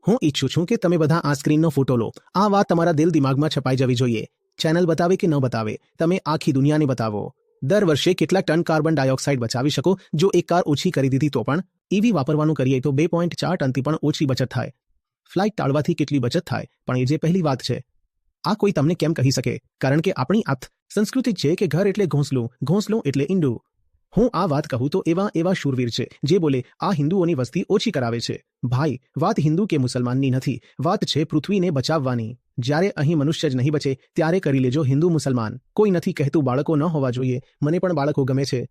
હું ઈચ્છું છું કે તમે બધા આ સ્ક્રીનનો ફોટો લો. આ વાત તમારા દિલ દિમાગમાં છપાઈ જવી જોઈએ. ચેનલ બતાવે કે ન બતાવે, તમે આખી દુનિયાને બતાવો. દર વર્ષે કેટલા ટન કાર્બન ડાયોક્સાઇડ બચાવી શકો જો એક કાર ઓછી કરી દીધી તો પણ? ઈવી વાપરવાનું કરીએ તો 2.4 ટનથી પણ ઓછી બચત થાય. ફ્લાઇટ ટાળવાથી કેટલી બચત થાય પણ એ જે પહેલી વાત છે. આ કોઈ તમને કેમ કહી શકે? કારણ કે આપણી સંસ્કૃતિ છે કે ઘર એટલે ઘોંસલું, ઘોંસલું એટલે ઈંડું. હું આ વાત કહું તો એવા શૂરવીર છે જે બોલે આ હિન્દુઓની વસ્તી ઓછી કરાવે છે. ભાઈ, વાત હિન્દુ કે મુસલમાનની નથી, વાત છે પૃથ્વીને બચાવવાની. જ્યારે અહીં મનુષ્ય જ નહીં બચે ત્યારે કરી લેજો હિન્દુ મુસલમાન. કોઈ નથી કહેતું બાળકો ન હોવા જોઈએ, મને પણ બાળકો ગમે છે.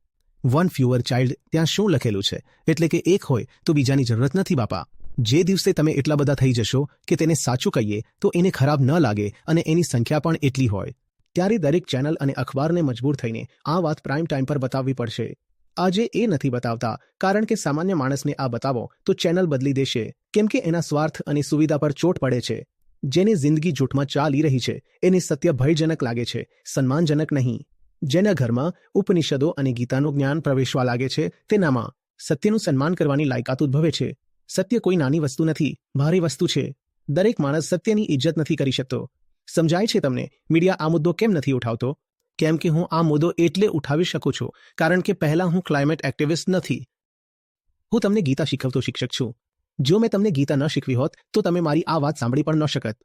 વન ફ્યુઅર ચાઇલ્ડ ત્યાં શું લખેલું છે? એટલે કે એક હોય તો બીજાની જરૂરત નથી બાપા. જે દિવસે તમે એટલા બધા થઈ જશો કે તેને સાચું કહીએ તો એને ખરાબ ન લાગે અને એની સંખ્યા પણ એટલી હોય, ત્યારે દરેક ચેનલ અને અખબારને મજબૂર થઈને આ વાત પ્રાઇમ ટાઈમ પર બતાવવી પડશે. આજે એ નથી બતાવતા કારણ કે સામાન્ય માણસને આ બતાવો તો ચેનલ બદલી દેશે, કેમ કે એના સ્વાર્થ અને સુવિધા પર ચોટ પડે છે. જેને જિંદગી જૂઠમાં ચાલી રહી છે એને સત્ય ભયજનક લાગે છે, સન્માનજનક નહીં. જેના ઘરમાં ઉપનિષદો અને ગીતાનું જ્ઞાન પ્રવેશવા લાગે છે તેનામાં સત્યનું સન્માન કરવાની લાયકાત ઉદ્ભવે છે. સત્ય કોઈ નાની વસ્તુ નથી, ભારે વસ્તુ છે. દરેક માણસ સત્યની ઇજ્જત નથી કરી શકતો. સમજાય છે તમને મીડિયા આ મુદ્દો કેમ નથી ઉઠાવતો? કેમ કે હું આ મુદ્દો એટલે ઉઠાવી શકું છું કારણ કે પહેલા હું ક્લાઇમેટ એક્ટિવિસ્ટ નથી. હું તમને ગીતા શીખવતો શિક્ષક છું. જો મેં તમને ગીતા ન શીખવી હોત તો તમે મારી આ વાત સાંભળી પણ ન શકત.